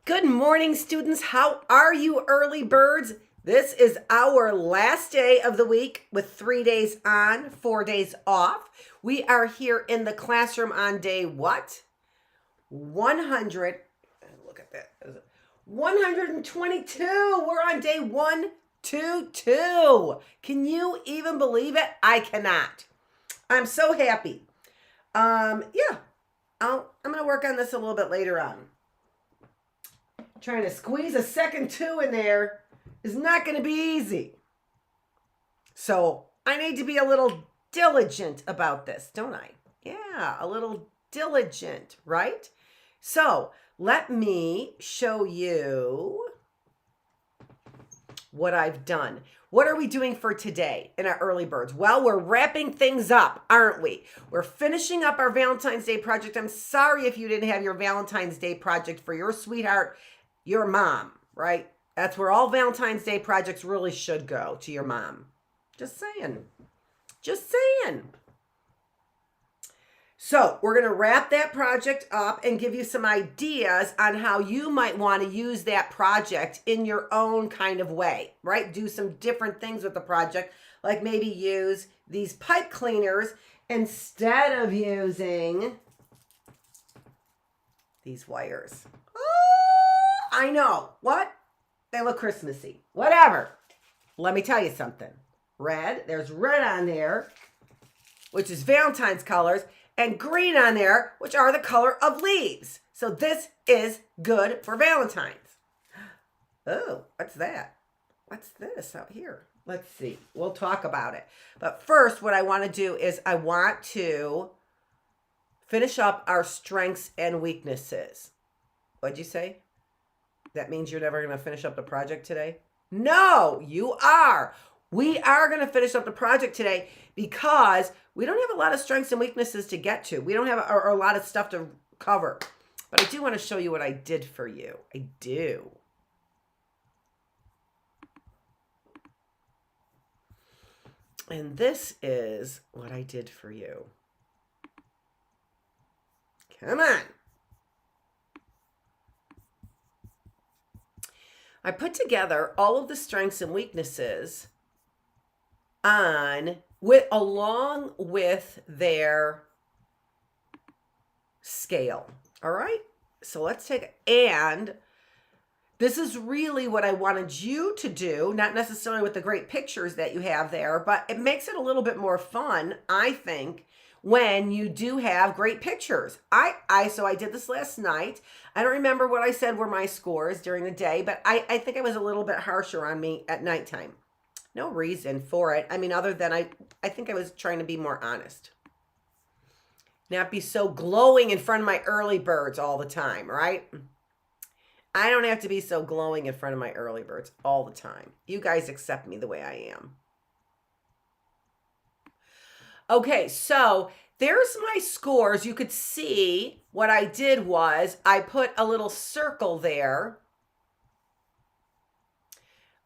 Good morning, students. How are you, early birds? This is our last day of the week with 3 days on, 4 days off. We are here in the classroom on day what? 100. Look at that. 122. We're on day 122. Can you even believe it? I cannot. I'm so happy. I'm going to work on this a little bit later on. Trying to squeeze a second 2 in there is not going to be easy. So I need to be a little diligent about this, don't I? Yeah, a little diligent, right? So let me show you what I've done. What are we doing for today in our early birds? Well, we're wrapping things up, aren't we? We're finishing up our Valentine's Day project. I'm sorry if you didn't have your Valentine's Day project for your sweetheart, your mom, right? That's where all Valentine's Day projects really should go, to your mom. Just saying. Just saying. So we're going to wrap that project up and give you some ideas on how you might want to use that project in your own kind of way, right? Do some different things with the project, like maybe use these pipe cleaners instead of using these wires. I know. What? They look Christmassy. Whatever. Let me tell you something. Red. There's red on there, which is Valentine's colors, and green on there, which are the color of leaves. So this is good for Valentine's. Oh, what's that? What's this out here? Let's see. We'll talk about it. But first, what I want to do is I want to finish up our strengths and weaknesses. What'd you say? That means you're never going to finish up the project today? No, you are. We are going to finish up the project today because we don't have a lot of strengths and weaknesses to get to. We don't have a lot of stuff to cover. But I do want to show you what I did for you. I do. And this is what I did for you. Come on. I put together all of the strengths and weaknesses along with their scale. All right. So let's take it. And this is really what I wanted you to do, not necessarily with the great pictures that you have there, but it makes it a little bit more fun, I think, when you do have great pictures. So I did this last night. I don't remember what I said were my scores during the day, but I think I was a little bit harsher on me at nighttime. No reason for it. I mean, other than I think I was trying to be more honest. Not be so glowing in front of my early birds all the time, right? I don't have to be so glowing in front of my early birds all the time. You guys accept me the way I am. Okay, so there's my scores. You could see what I did was I put a little circle there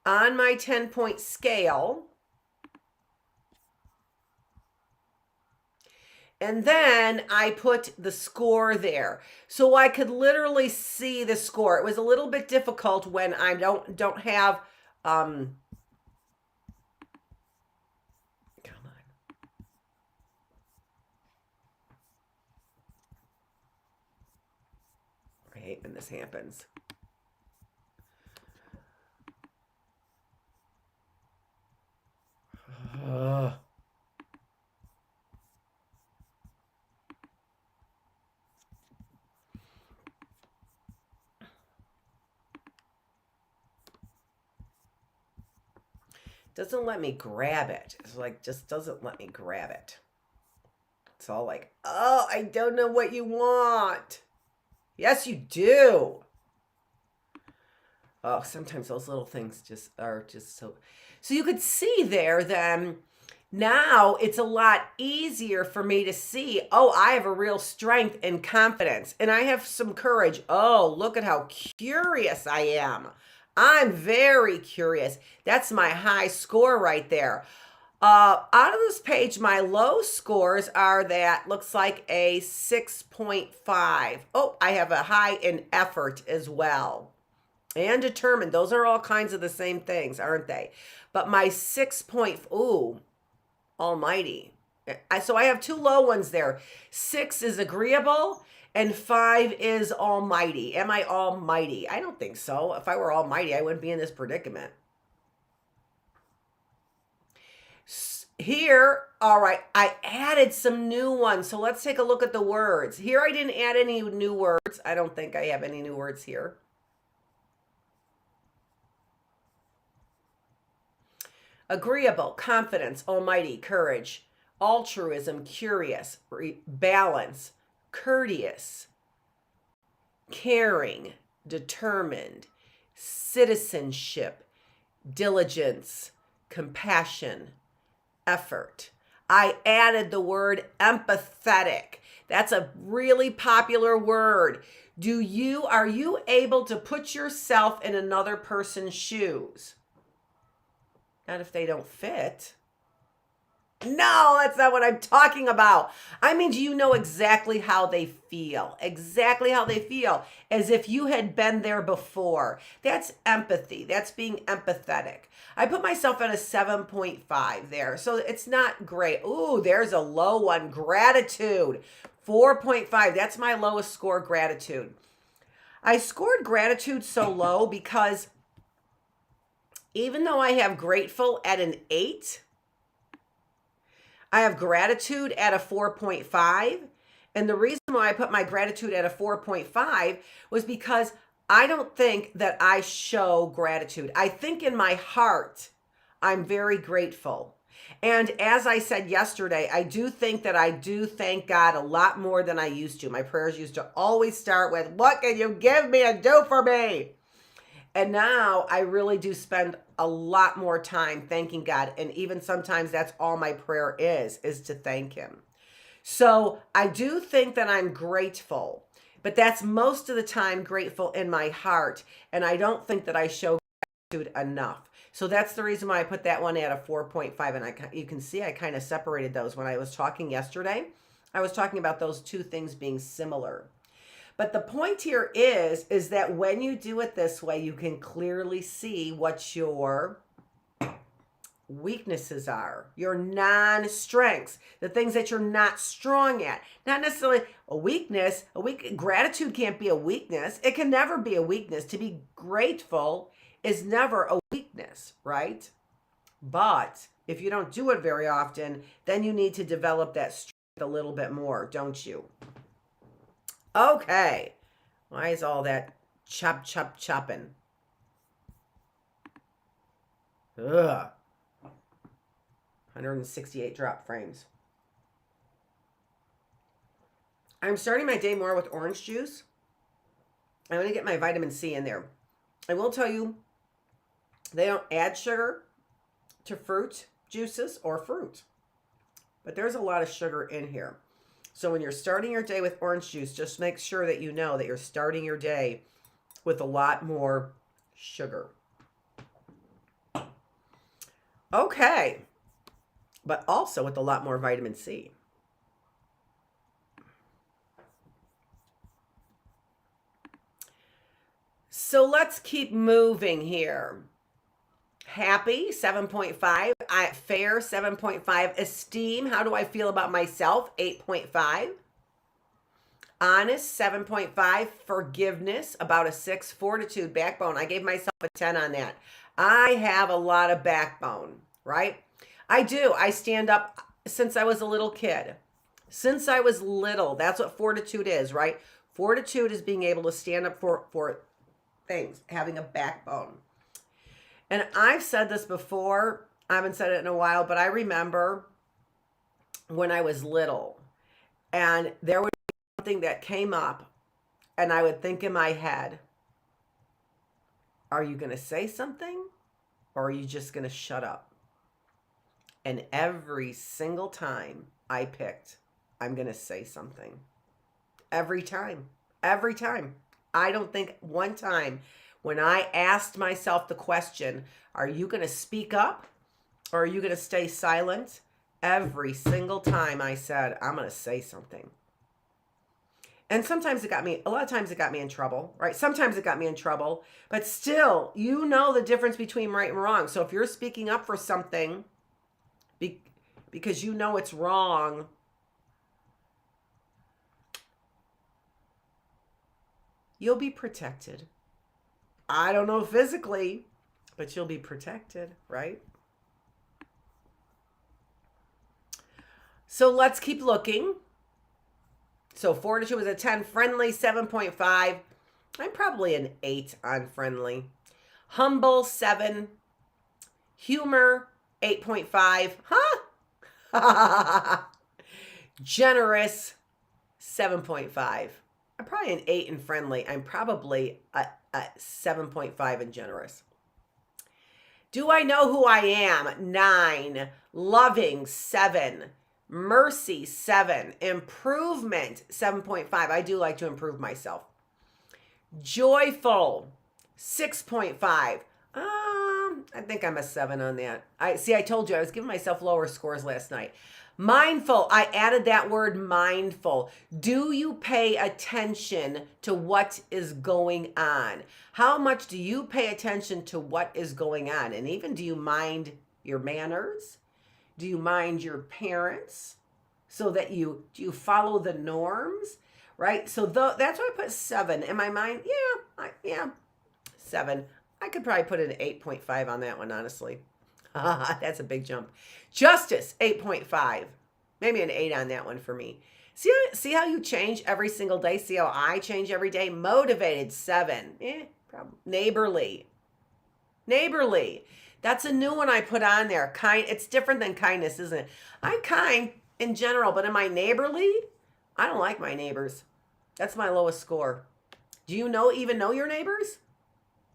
on my 10-point scale. And then I put the score there. So I could literally see the score. It was a little bit difficult when I don't have come on. I hate when this happens. Doesn't let me grab it. It's like, just doesn't let me grab it. It's all like, oh, I don't know what you want. Yes, you do. Oh, sometimes those little things just are just so. So you could see there then, now it's a lot easier for me to see, oh, I have a real strength and confidence and I have some courage. Oh, look at how curious I am. I'm very curious. That's my high score right there. Out of this page, my low scores are that looks like a 6.5. Oh, I have a high in effort as well. And determined. Those are all kinds of the same things, aren't they? But my 6 point, ooh, almighty. So I have two low ones there. 6 is agreeable and 5 is almighty. Am I almighty? I don't think so. If I were almighty, I wouldn't be in this predicament. Here, all right, I added some new ones. So let's take a look at the words. Here I didn't add any new words. I don't think I have any new words here. Agreeable, confidence, almighty, courage, altruism, curious, balance, courteous, caring, determined, citizenship, diligence, compassion, effort. I added the word empathetic. That's a really popular word. Are you able to put yourself in another person's shoes? Not if they don't fit. No, that's not what I'm talking about. I mean, do you know exactly how they feel? Exactly how they feel, as if you had been there before. That's empathy. That's being empathetic. I put myself at a 7.5 there, so it's not great. Ooh, there's a low one. Gratitude, 4.5. That's my lowest score, gratitude. I scored gratitude so low because even though I have grateful at an 8, I have gratitude at a 4.5. And the reason why I put my gratitude at a 4.5 was because I don't think that I show gratitude. I think in my heart, I'm very grateful. And as I said yesterday, I do think that I do thank God a lot more than I used to. My prayers used to always start with, what can you give me and do for me? And now I really do spend a lot more time thanking God. And even sometimes that's all my prayer is to thank him. So I do think that I'm grateful, but that's most of the time grateful in my heart. And I don't think that I show gratitude enough. So that's the reason why I put that one at a 4.5. And you can see I kind of separated those when I was talking yesterday. I was talking about those two things being similar. But the point here is that when you do it this way, you can clearly see what your weaknesses are, your non-strengths, the things that you're not strong at. Not necessarily a weakness. Gratitude can't be a weakness. It can never be a weakness. To be grateful is never a weakness, right? But if you don't do it very often, then you need to develop that strength a little bit more, don't you? Okay. Why is all that chopping? Ugh. 168 drop frames. I'm starting my day more with orange juice. I'm going to get my vitamin C in there. I will tell you, they don't add sugar to fruit juices or fruit, but there's a lot of sugar in here. So when you're starting your day with orange juice, just make sure that you know that you're starting your day with a lot more sugar. Okay, but also with a lot more vitamin C. So let's keep moving here. Happy, 7.5. Fair, 7.5. Esteem, how do I feel about myself? 8.5. Honest, 7.5. Forgiveness, about a 6. Fortitude, backbone, I gave myself a 10 on that. I have a lot of backbone, right? I do. I stand up since I was a little kid. Since I was little, that's what fortitude is, right? Fortitude is being able to stand up for things, having a backbone. And I've said this before, I haven't said it in a while, but I remember when I was little and there would be something that came up and I would think in my head, are you going to say something or are you just going to shut up? And every single time I picked, I'm going to say something. Every time. Every time. I don't think one time when I asked myself the question, are you going to speak up or are you going to stay silent? Every single time I said, I'm going to say something. And sometimes a lot of times it got me in trouble, right? Sometimes it got me in trouble, but still, you know the difference between right and wrong. So if you're speaking up for something because you know it's wrong, you'll be protected. I don't know physically, but you'll be protected, right? So let's keep looking. So fortitude was a 10, friendly 7.5. I'm probably an 8 on friendly. Humble 7. Humor 8.5. Huh? Generous 7.5. I'm probably an 8 in friendly. I'm probably a 7.5 in generous. Do I know who I am? 9. Loving 7. Mercy 7. Improvement 7.5. I do like to improve myself. Joyful 6.5. I think I'm a 7 on that. I told you I was giving myself lower scores last night. Mindful, I added that word mindful. Do you pay attention to what is going on? How much do you pay attention to what is going on? And even do you mind your manners? Do you mind your parents? So that do you follow the norms? Right? So that's why I put 7. In my mind, yeah, 7. I could probably put an 8.5 on that one, honestly. That's a big jump. Justice, 8.5. Maybe an 8 on that one for me. See how you change every single day? See how I change every day? Motivated, 7. Probably. Neighborly. That's a new one I put on there. Kind. It's different than kindness, isn't it? I'm kind in general, but am I neighborly? I don't like my neighbors. That's my lowest score. Do you even know your neighbors?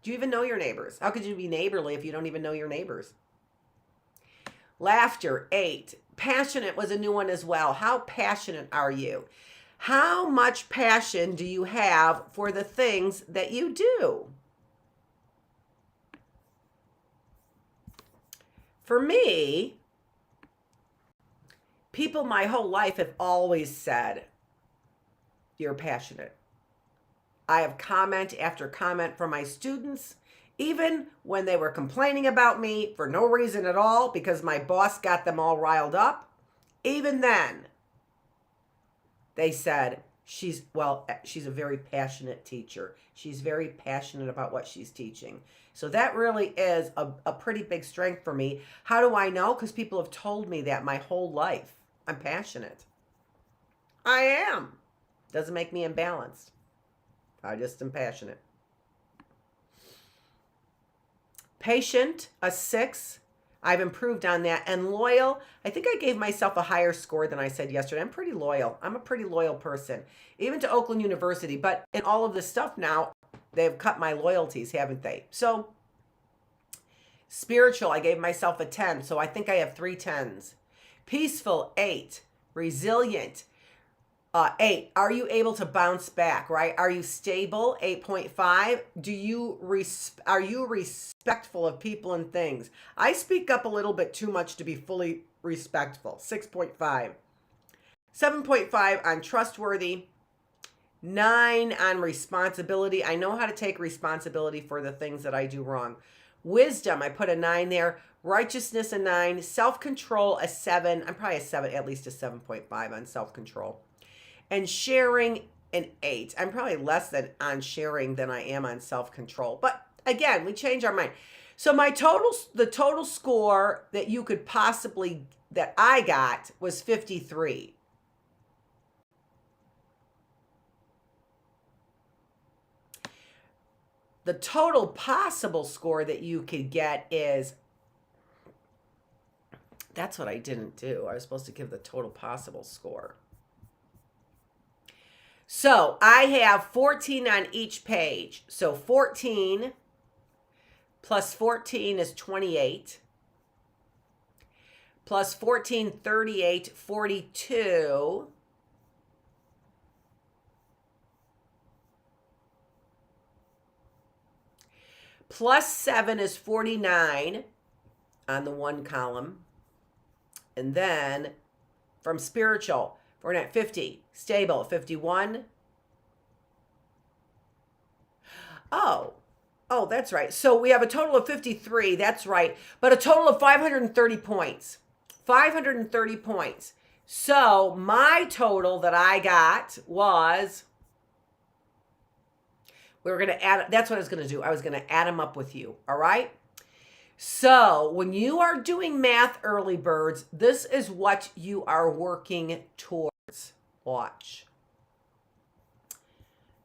Do you even know your neighbors? How could you be neighborly if you don't even know your neighbors? Laughter, 8. Passionate was a new one as well. How passionate are you? How much passion do you have for the things that you do? For me, people my whole life have always said, you're passionate. I have comment after comment from my students, even when they were complaining about me for no reason at all because my boss got them all riled up. Even then, they said, she's a very passionate teacher. She's very passionate about what she's teaching. So that really is a pretty big strength for me. How do I know? Because people have told me that my whole life. I'm passionate. I am. Doesn't make me imbalanced. I just am passionate. Patient, a 6. I've improved on that. And loyal, I think I gave myself a higher score than I said yesterday. I'm pretty loyal. I'm a pretty loyal person, even to Oakland University. But in all of this stuff now, they've cut my loyalties, haven't they? So spiritual, I gave myself a 10. So I think I have 3 10s. Peaceful, 8. Resilient, 8. Are you able to bounce back, right? Are you stable? 8.5. Are you respectful of people and things? I speak up a little bit too much to be fully respectful. 6.5. 7.5 on trustworthy. 9 on responsibility. I know how to take responsibility for the things that I do wrong. Wisdom, I put a 9 there. Righteousness, a 9. Self-control, a 7. I'm probably a 7, at least a 7.5 on self-control. And sharing, an 8. I'm probably less than on sharing than I am on self-control. But again, we change our mind. So the total score that you could possibly, that I got was 53. The total possible score that you could get is, that's what I didn't do. I was supposed to give the total possible score. So I have 14 on each page. So 14 plus 14 is 28. Plus 14, 38, 42. Plus 7 is 49 on the 1 column. And then from spiritual, we're at 50. Stable, 51. Oh, that's right. So we have a total of 53. That's right. But a total of 530 points. 530 points. So my total that I got was, we were going to add, that's what I was going to do. I was going to add them up with you. All right. So when you are doing math, early birds, this is what you are working towards. Watch.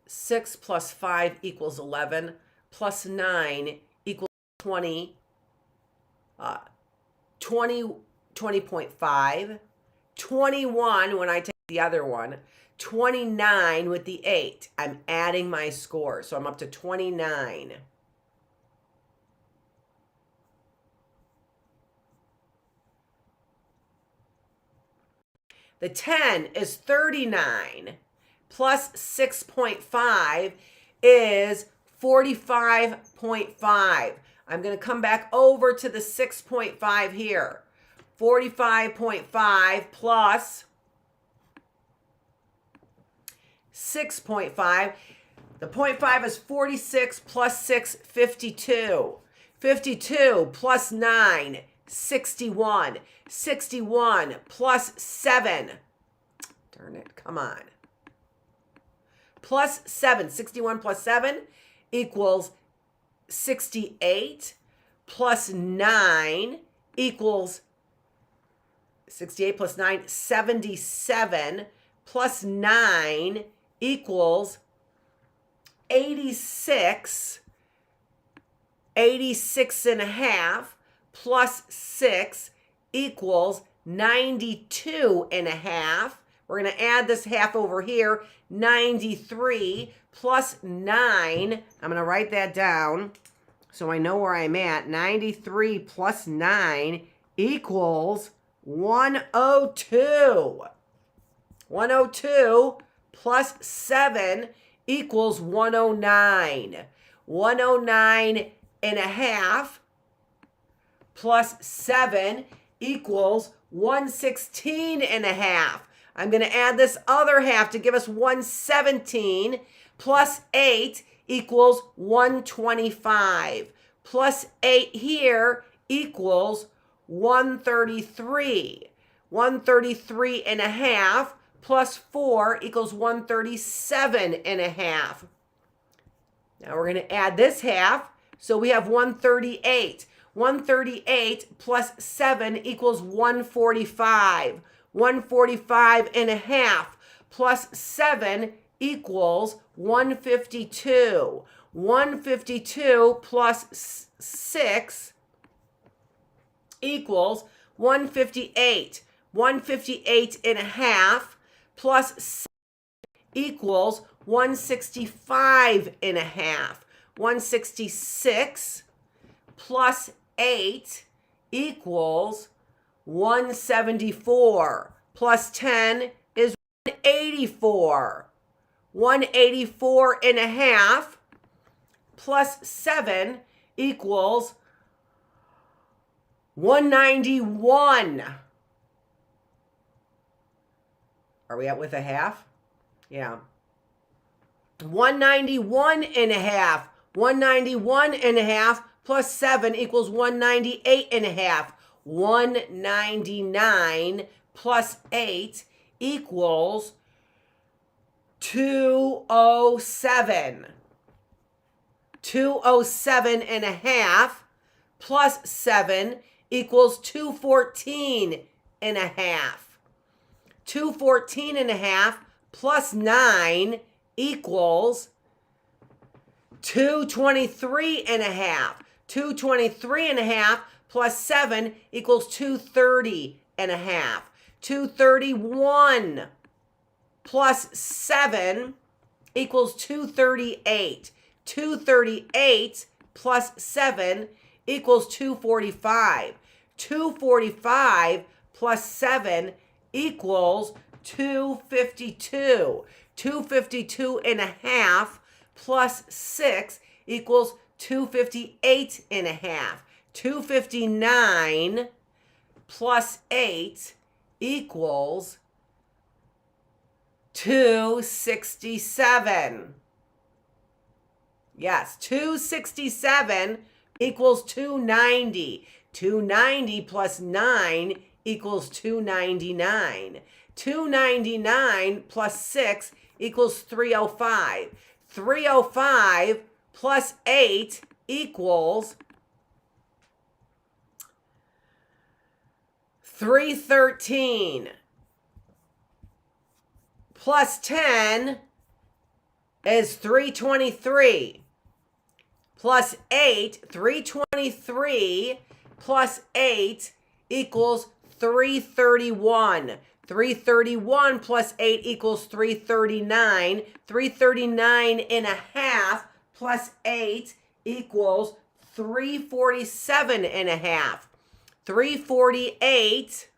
6 plus 5 equals 11, plus 9 equals 20, 20.5, 21 when I take the other one, 29 with the 8. I'm adding my score, so I'm up to 29. The 10 is 39, plus 6.5 is 45.5. I'm going to come back over to the 6.5 here. 45.5 plus 6.5. The 0.5 is 46 plus 6, 52. 52 plus 9, 61. 61 plus 7. Darn it, come on. Plus 7. 61 plus 7 equals 68. Plus 9 equals 68 plus 9, 77. Plus 9 equals 86. 86 and a half plus 6 equals 92 and a half. We're going to add this half over here. 93 plus 9. I'm going to write that down so I know where I'm at. 93 plus 9 equals 102. 102 plus 7 equals 109. 109 and a half plus 7 equals 116 and a half. I'm going to add this other half to give us 117 plus 8 equals 125. Plus 8 here equals 133. 133 and a half plus 4 equals 137 and a half. Now we're going to add this half. So we have 138. 138 plus 7 equals 145. 145 and a half plus 7 equals 152. 152 plus 6 equals 158. 158 and a half plus 7 equals 165 and a half. 166 plus 8 equals 174. Plus 10 is 184. 184 and a half plus 7 equals 191. Are we at with a half? Yeah. 191 and a half. 191 and a half plus 7 equals 198 and a half. 199 plus 8 equals 207. 207 and a half plus 7 equals 214 and a half. 214 and a half plus 9 equals 223 and a half. 223 and a half plus 7 equals 230 and a half. 231 plus 7 equals 238. 238 plus 7 equals 245. 245 plus 7 equals 252. 252 and a half plus 6 equals 258 and a half. 259 plus 8 equals 267. Yes, 267 equals 290. 290 plus 9 equals 299. 299 plus 6 equals 305. 305 plus 8 equals 313. Plus 10 is 323. Plus 8, 323 plus 8 equals 331. 331 plus 8 equals 339. 339 and a half plus 8 equals 347 and a half. 348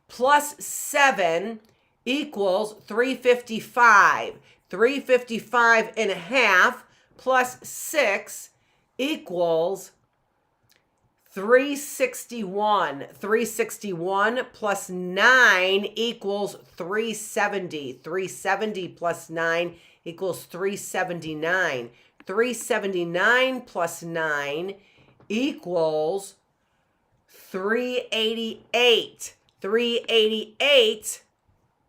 plus 7 equals 355. 355 and a half plus 6 equals 361. 361 plus 9 equals 370. 370 plus 9 equals 379. 379 plus 9 equals 388. 388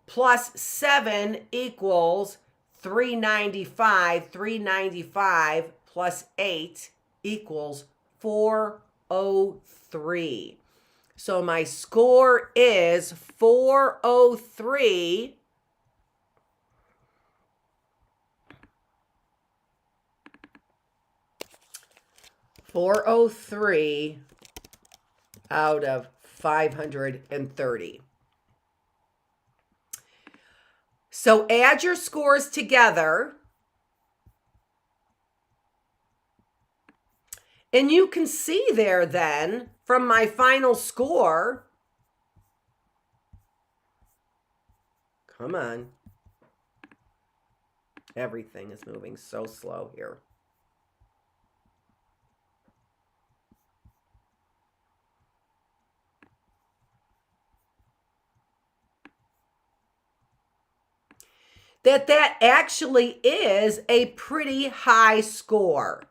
plus 7 equals 395. 395 plus 8 equals 403. So my score is 403. 403 out of 530. So add your scores together, and you can see there then from my final score, come on, everything is moving so slow here. That actually is a pretty high score.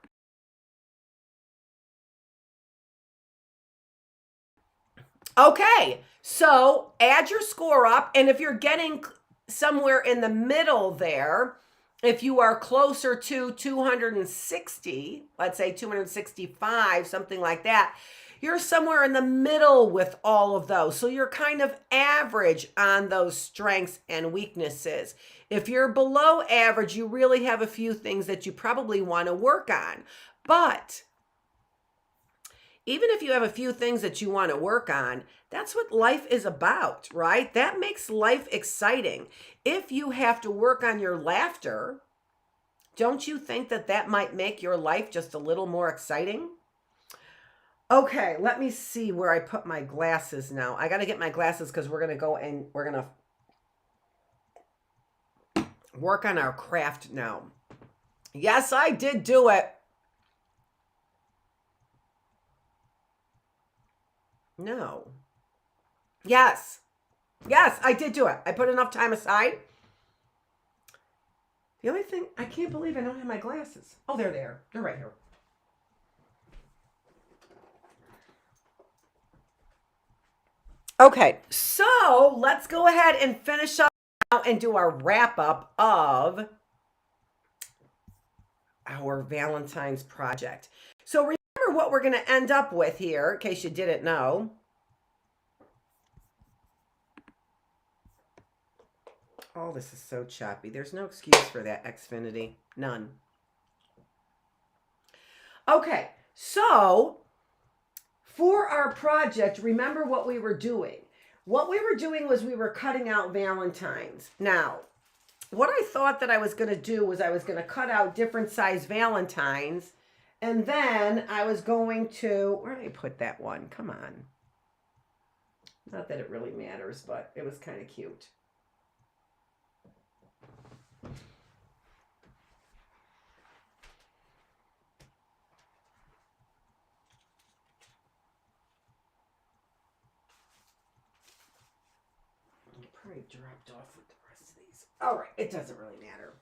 Okay, so add your score up, and if you're getting somewhere in the middle there, if you are closer to 260, let's say 265, something like that, you're somewhere in the middle with all of those. So you're kind of average on those strengths and weaknesses. If you're below average, you really have a few things that you probably want to work on. But Even if you have a few things that you want to work on, that's what life is about, right? That makes life exciting. If you have to work on your laughter, don't you think that that might make your life just a little more exciting? Okay, let me see where I put my glasses now. I got to get my glasses because we're going to go and we're going to work on our craft now. Yes, I did do it. No. Yes. Yes, I did do it. I put enough time aside. The only thing, I can't believe I don't have my glasses. Oh, they're there. They're right here. Okay, so let's go ahead and finish up now and do our wrap up of our Valentine's project. So remember what we're going to end up with here, in case you didn't know. Oh, this is so choppy. There's no excuse for that, Xfinity. None. Okay, so for our project, remember what we were doing. What we were doing was we were cutting out Valentines. Now, what I thought that I was going to do was I was going to cut out different size Valentines, and then I was going to, where did I put that one? Come on. Not that it really matters, but it was kind of cute. Probably dropped off with the rest of these. All right, it doesn't really matter.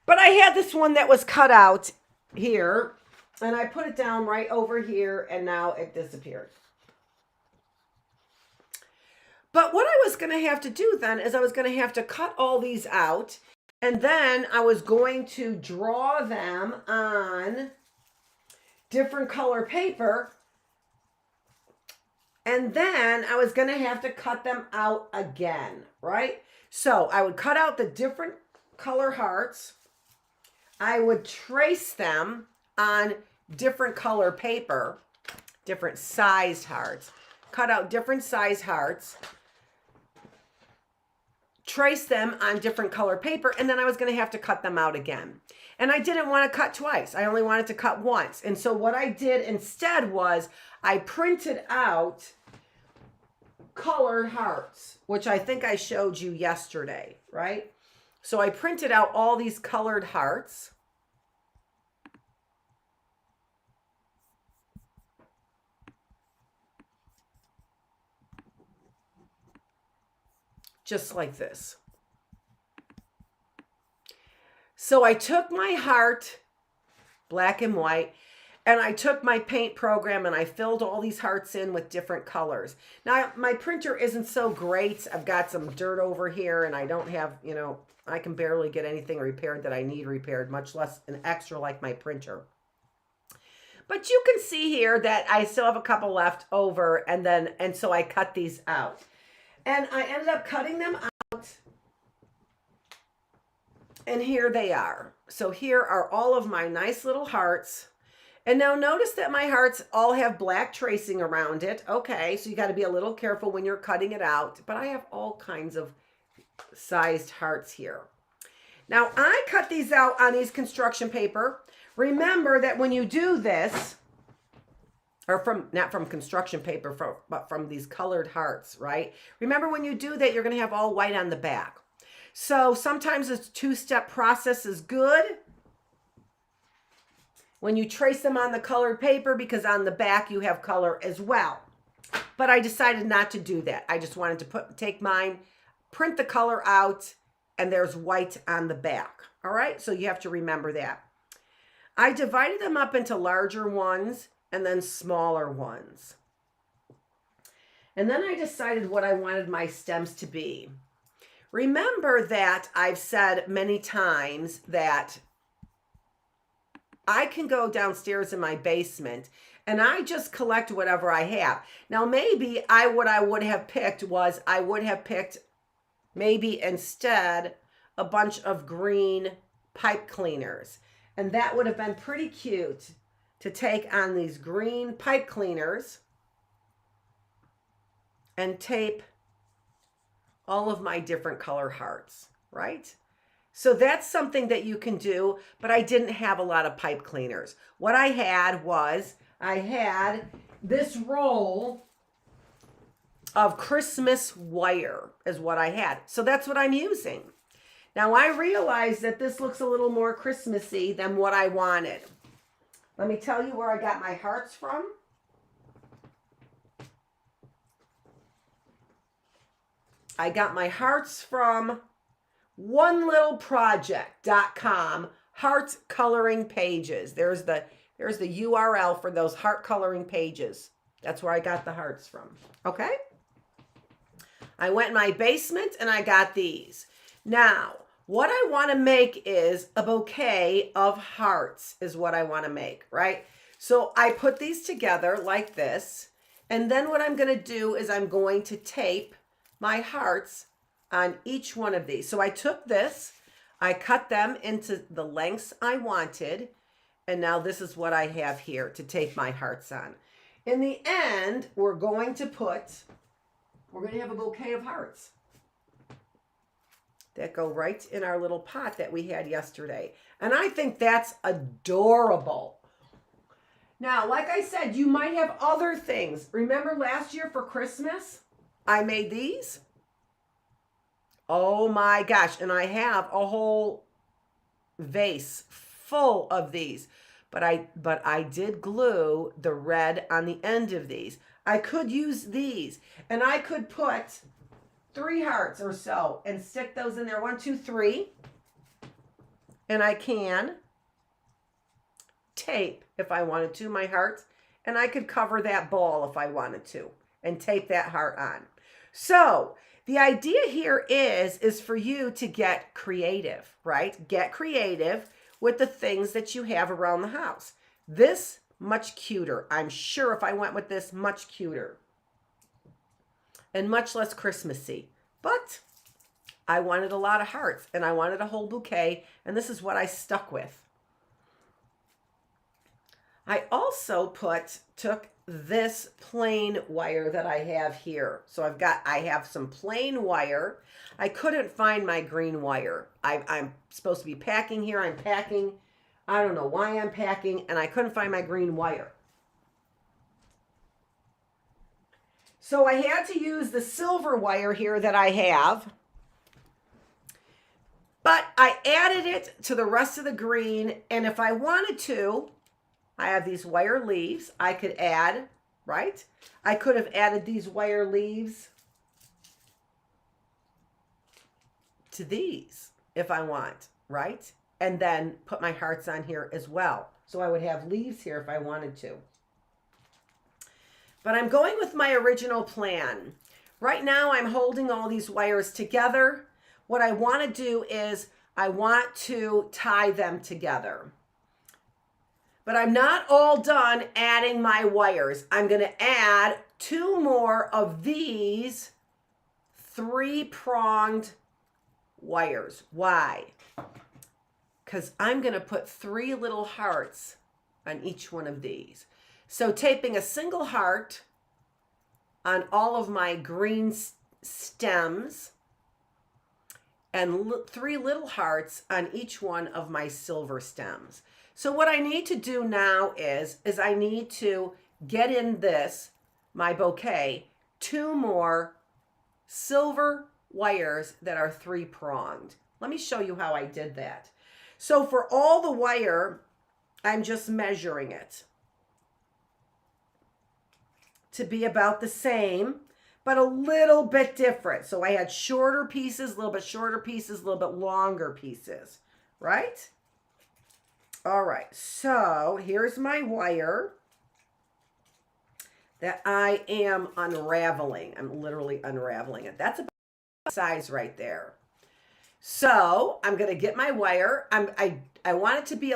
But I had this one that was cut out here, and I put it down right over here, and now it disappeared. But what I was going to have to do then is I was going to have to cut all these out, and then I was going to draw them on different color paper. And then I was going to have to cut them out again, right? So I would cut out the different color hearts. I would trace them on different color paper, different sized hearts. Cut out different size hearts. Trace them on different color paper, and then I was going to have to cut them out again. And I didn't want to cut twice. I only wanted to cut once. And so what I did instead was I printed out colored hearts, which I think I showed you yesterday, right? So I printed out all these colored hearts. Just like this. So I took my heart, black and white, and I took my paint program and I filled all these hearts in with different colors. Now, my printer isn't so great. I've got some dirt over here and I don't have, I can barely get anything repaired that I need repaired, much less an extra like my printer. But you can see here that I still have a couple left over, and so I cut these out. And I ended up cutting them out. And here they are. So here are all of my nice little hearts. And now notice that my hearts all have black tracing around it. Okay, so you got to be a little careful when you're cutting it out. But I have all kinds of sized hearts here. Now I cut these out on these construction paper. Remember that when you do this, or not from construction paper, but from these colored hearts, right? Remember when you do that, you're going to have all white on the back. So sometimes a two-step process is good when you trace them on the colored paper, because on the back you have color as well. But I decided not to do that. I just wanted to take mine, print the color out, and there's white on the back. All right, so you have to remember that. I divided them up into larger ones and then smaller ones. And then I decided what I wanted my stems to be. Remember that I've said many times that I can go downstairs in my basement and I just collect whatever I have. Now, maybe what I would have picked was I would have picked maybe instead a bunch of green pipe cleaners. And that would have been pretty cute to take on these green pipe cleaners and tape all of my different color hearts, right? So that's something that you can do, but I didn't have a lot of pipe cleaners. What I had was, I had this roll of Christmas wire is what I had. So that's what I'm using. Now I realize that this looks a little more Christmassy than what I wanted. Let me tell you where I got my hearts from. I got my hearts from onelittleproject.com, heart coloring pages. There's the URL for those heart coloring pages. That's where I got the hearts from. Okay? I went in my basement and I got these. Now, what I want to make is a bouquet of hearts is what I want to make, right? So I put these together like this. And then what I'm going to do is I'm going to tape my hearts on each one of these. So I took this, I cut them into the lengths I wanted, and now this is what I have here to tape my hearts on. In the end, we're going to have a bouquet of hearts that go right in our little pot that we had yesterday. And I think that's adorable. Now, like I said, you might have other things. Remember last year for Christmas, I made these? Oh my gosh. And I have a whole vase full of these. But I did glue the red on the end of these. I could use these. And I could put 3 hearts or so and stick those in there. 1, 2, 3. And I can tape, if I wanted to, my hearts. And I could cover that ball if I wanted to and tape that heart on. So the idea here is for you to get creative, right? Get creative with the things that you have around the house. This, much cuter. I'm sure if I went with this, much cuter. And much less Christmassy. But I wanted a lot of hearts and I wanted a whole bouquet. And this is what I stuck with. I also took this plain wire that I have here. So I have some plain wire. I couldn't find my green wire. I'm supposed to be packing here. I'm packing. I don't know why I'm packing, and I couldn't find my green wire. So I had to use the silver wire here that I have. But I added it to the rest of the green, and if I wanted to, I have these wire leaves I could add, right? I could have added these wire leaves to these if I want, right? And then put my hearts on here as well. So I would have leaves here if I wanted to. But I'm going with my original plan. Right now I'm holding all these wires together. What I want to do is I want to tie them together. But I'm not all done adding my wires. I'm going to add 2 more of these 3-pronged wires. Why? Because I'm going to put 3 little hearts on each one of these. So taping a single heart on all of my green stems and 3 little hearts on each one of my silver stems. So what I need to do now is I need to get in this, my bouquet, 2 more silver wires that are 3-pronged. Let me show you how I did that. So for all the wire, I'm just measuring it to be about the same, but a little bit different. So I had shorter pieces, a little bit shorter pieces, a little bit longer pieces, right? All right, so here's my wire that I am unraveling. I'm literally unraveling it. That's about the size right there. So I'm going to get my wire. I want it to be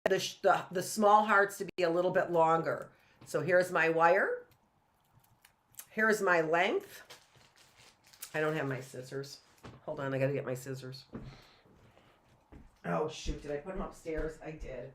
the small hearts to be a little bit longer. So here's my wire. Here's my length. I don't have my scissors. Hold on, I got to get my scissors. Oh, shoot. Did I put them upstairs? I did.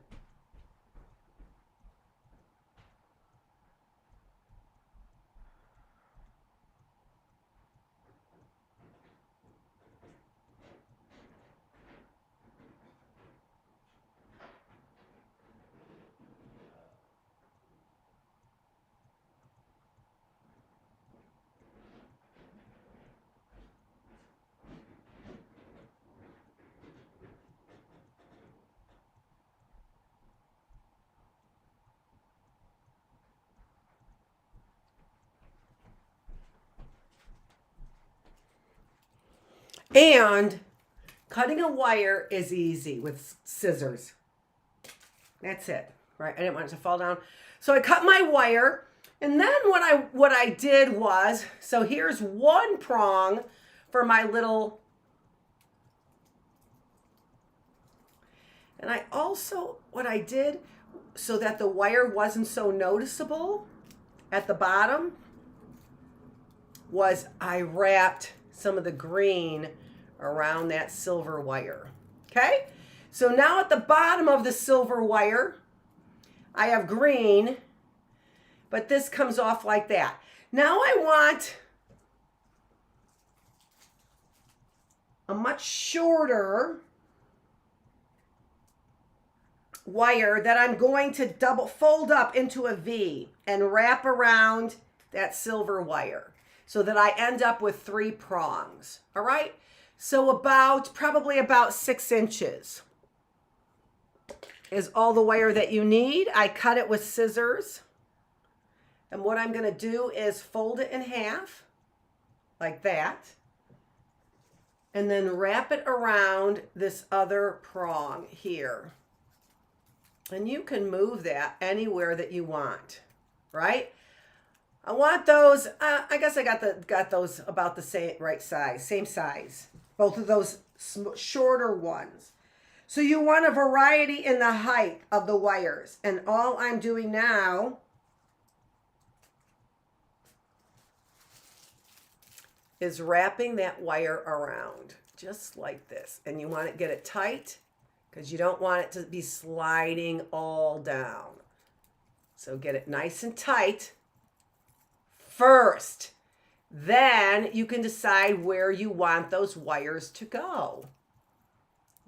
And cutting a wire is easy with scissors. That's it, right? I didn't want it to fall down. So I cut my wire, and then what I did was, so here's one prong for my little, and I also, what I did so that the wire wasn't so noticeable at the bottom was I wrapped some of the green around that silver wire. Okay? So now at the bottom of the silver wire, I have green, but this comes off like that. Now I want a much shorter wire that I'm going to double fold up into a V and wrap around that silver wire so that I end up with 3 prongs. All right? So probably about 6 inches is all the wire that you need. I cut it with scissors. And what I'm going to do is fold it in half like that. And then wrap it around this other prong here. And you can move that anywhere that you want, right? I want those, I guess I got those about the same size. Both of those shorter ones. So you want a variety in the height of the wires. And all I'm doing now is wrapping that wire around just like this. And you want to get it tight because you don't want it to be sliding all down. So get it nice and tight first. Then you can decide where you want those wires to go.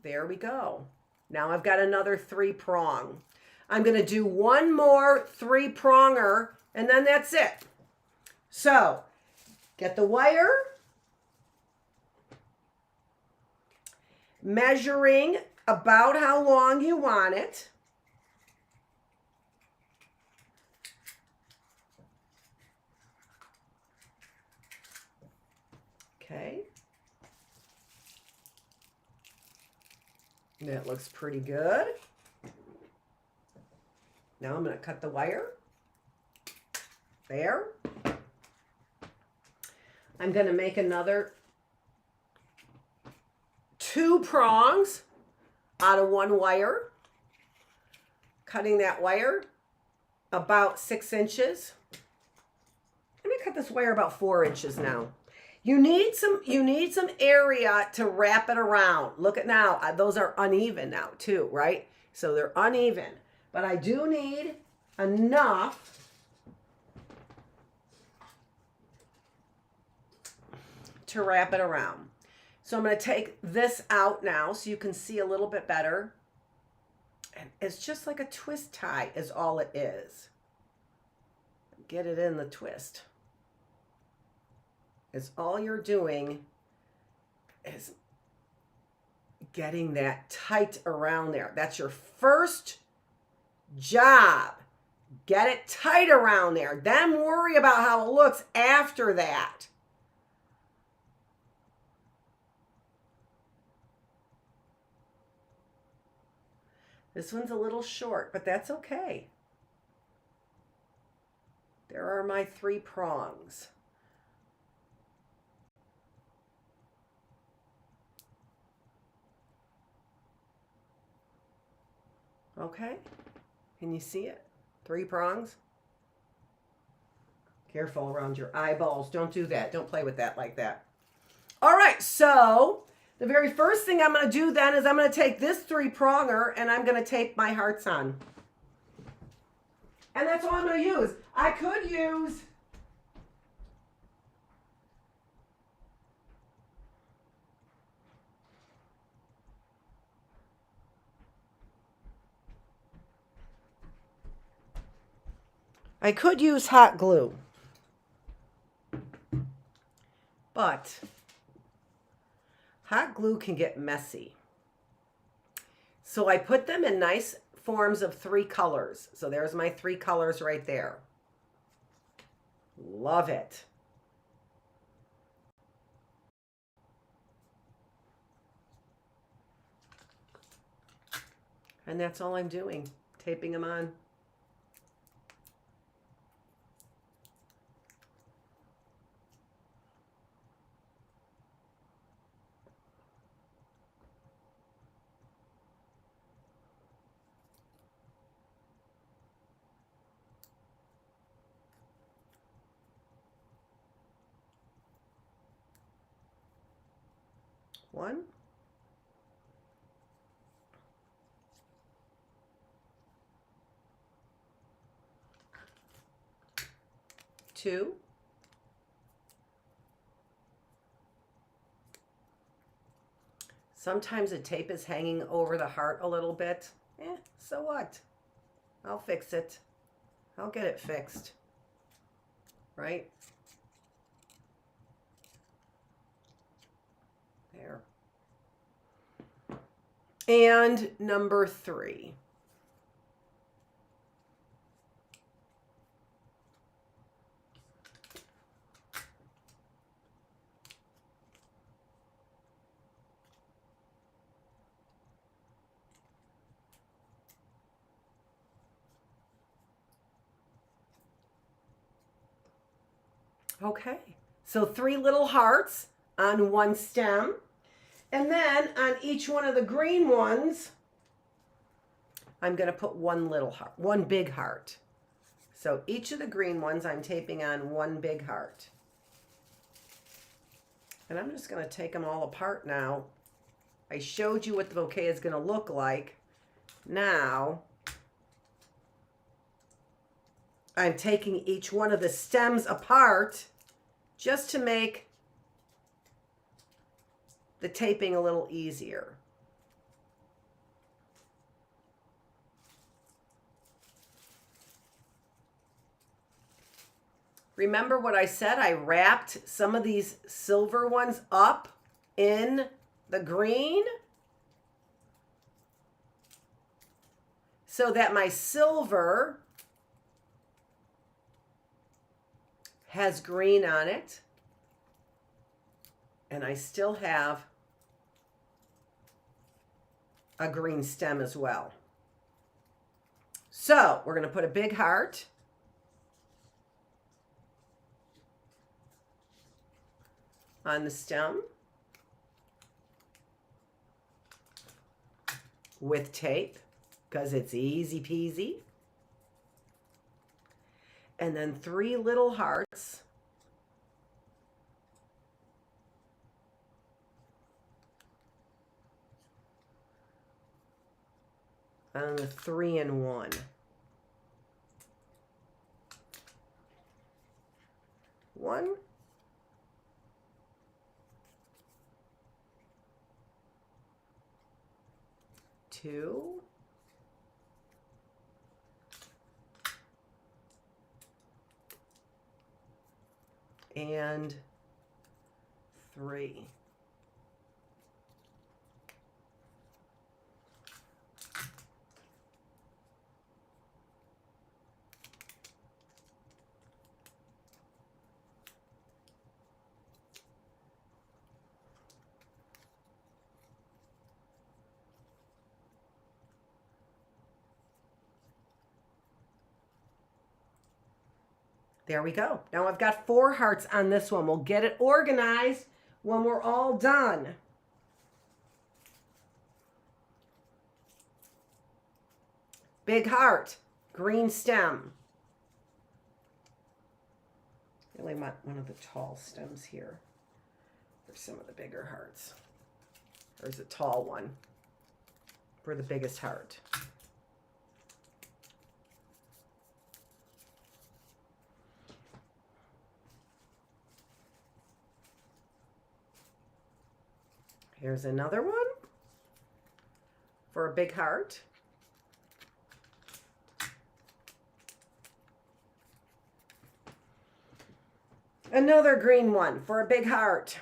There we go. Now I've got another 3 prong. I'm going to do one more 3 pronger and then that's it. So get the wire, measuring about how long you want it. Okay. That looks pretty good. Now I'm going to cut the wire. There. I'm going to make another 2 prongs out of 1 wire. Cutting that wire about 6 inches. I'm going to cut this wire about 4 inches now. You need some area to wrap it around. Look at now, those are uneven now too, right? So they're uneven, but I do need enough to wrap it around. So I'm going to take this out now so you can see a little bit better. And it's just like a twist tie is all it is. Get it in the twist. It's all you're doing is getting that tight around there. That's your first job. Get it tight around there. Then worry about how it looks after that. This one's a little short, but that's okay. There are my 3 prongs. Okay, can you see it? 3 prongs. Careful around your eyeballs. Don't do that. Don't play with that like that. All right, so the very first thing I'm going to do then is I'm going to take this 3 pronger and I'm going to tape my hearts on. And that's all I'm going to use. I could use hot glue, but hot glue can get messy. So I put them in nice forms of 3 colors. So there's my 3 colors right there. Love it. And that's all I'm doing, taping them on. One. Two. Sometimes the tape is hanging over the heart a little bit. So what? I'll fix it. I'll get it fixed. Right? There. And number 3. Okay, so 3 little hearts on one stem. And then on each one of the green ones, I'm going to put one little heart, one big heart. So each of the green ones, I'm taping on one big heart. And I'm just going to take them all apart now. I showed you what the bouquet is going to look like. Now, I'm taking each one of the stems apart just to make the taping a little easier. Remember what I said? I wrapped some of these silver ones up in the green so that my silver has green on it, and I still have a green stem as well. So we're going to put a big heart on the stem with tape because it's easy peasy. And then 3 little hearts on the 3-in-1. One. Two. And 3. There we go. Now I've got 4 hearts on this one. We'll get it organized when we're all done. Big heart, green stem. I really want one of the tall stems here for some of the bigger hearts. There's a tall one for the biggest heart. Here's another one for a big heart. Another green one for a big heart.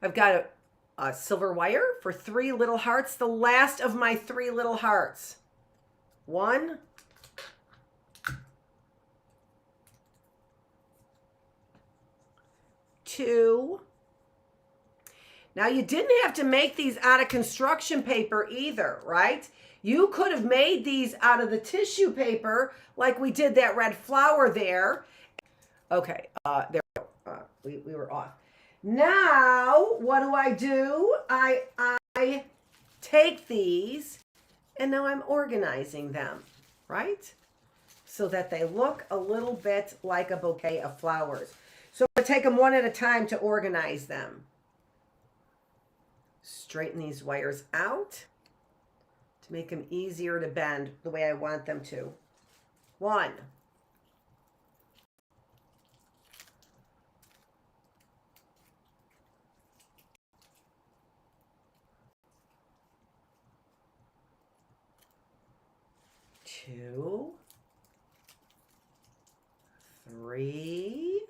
I've got a silver wire for 3 little hearts, the last of my 3 little hearts. 1, 2. Now, you didn't have to make these out of construction paper either, right? You could have made these out of the tissue paper like we did that red flower there. Okay, there we go. We were off. Now, what do? I take these, and now I'm organizing them, right? So that they look a little bit like a bouquet of flowers. So I'm going to take them one at a time to organize them. Straighten these wires out to make them easier to bend the way I want them to. 1. 2, 3,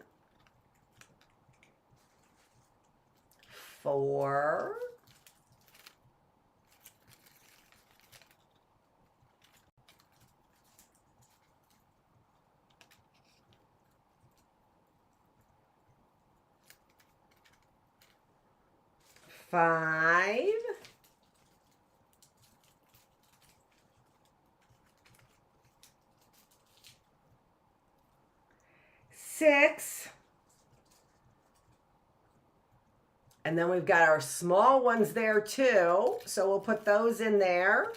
4, 5, 6, and then we've got our small ones there too, so we'll put those in there.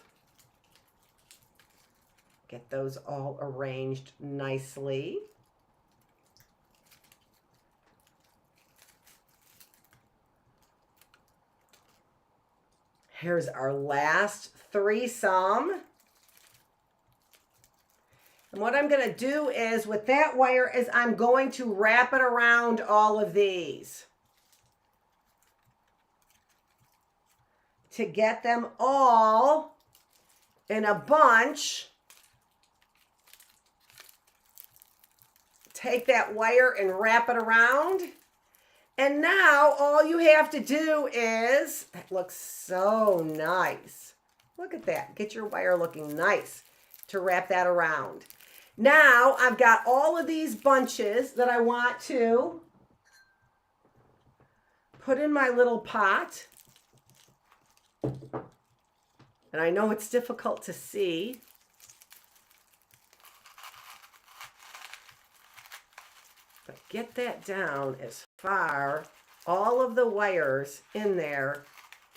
Get those all arranged nicely. Here's our last threesome. And what I'm going to do is, with that wire, is I'm going to wrap it around all of these to get them all in a bunch. Take that wire and wrap it around. And now all you have to do is, that looks so nice. Look at that. Get your wire looking nice to wrap that around. Now I've got all of these bunches that I want to put in my little pot. And I know it's difficult to see. But get that down as far, all of the wires in there,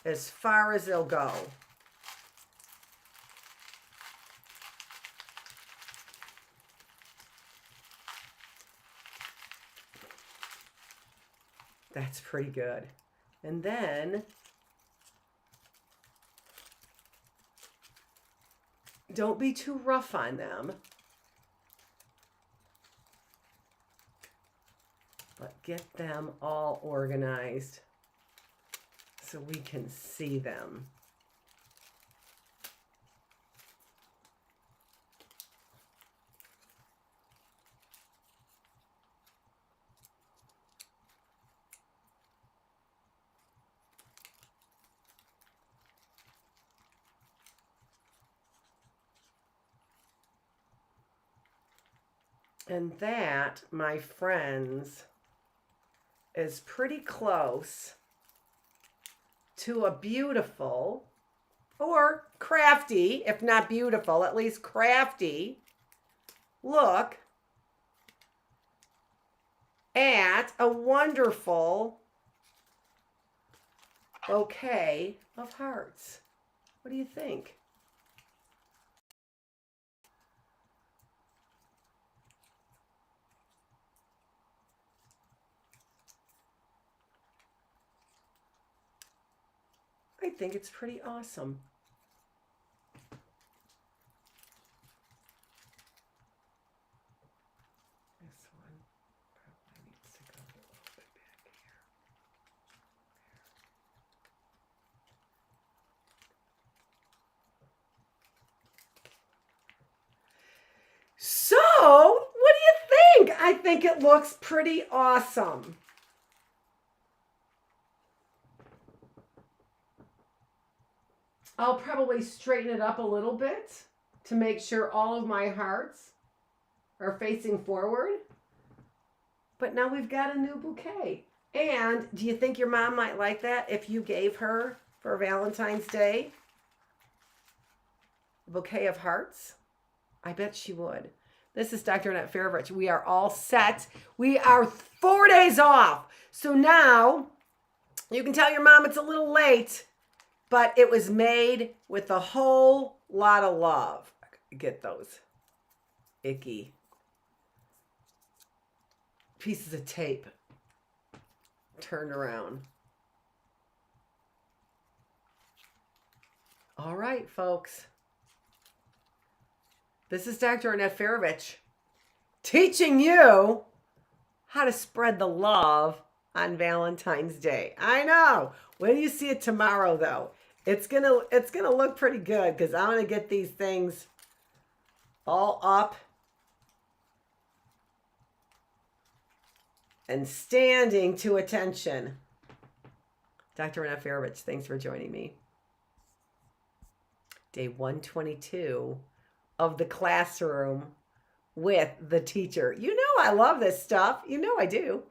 as far as they'll go. That's pretty good. And then don't be too rough on them, but get them all organized so we can see them. And that, my friends, is pretty close to a beautiful, or crafty, if not beautiful, at least crafty look at a wonderful bouquet of hearts. What do you think? I think it's pretty awesome. This one probably needs to go a little bit back here. So, what do you think? I think it looks pretty awesome. I'll probably straighten it up a little bit to make sure all of my hearts are facing forward. But now we've got a new bouquet. And do you think your mom might like that if you gave her for Valentine's Day a bouquet of hearts? I bet she would. This is Dr. Annette Feravich. We are all set. We are 4 days off. So now you can tell your mom it's a little late, but it was made with a whole lot of love. Get those icky pieces of tape turned around. All right, folks. This is Dr. Annette Feravich teaching you how to spread the love on Valentine's Day. I know. When you see it tomorrow, though, it's gonna look pretty good because I'm gonna get these things all up and standing to attention. Dr. Annette Feravich, thanks for joining me. Day 122 of the classroom with the teacher. You know I love this stuff. You know I do.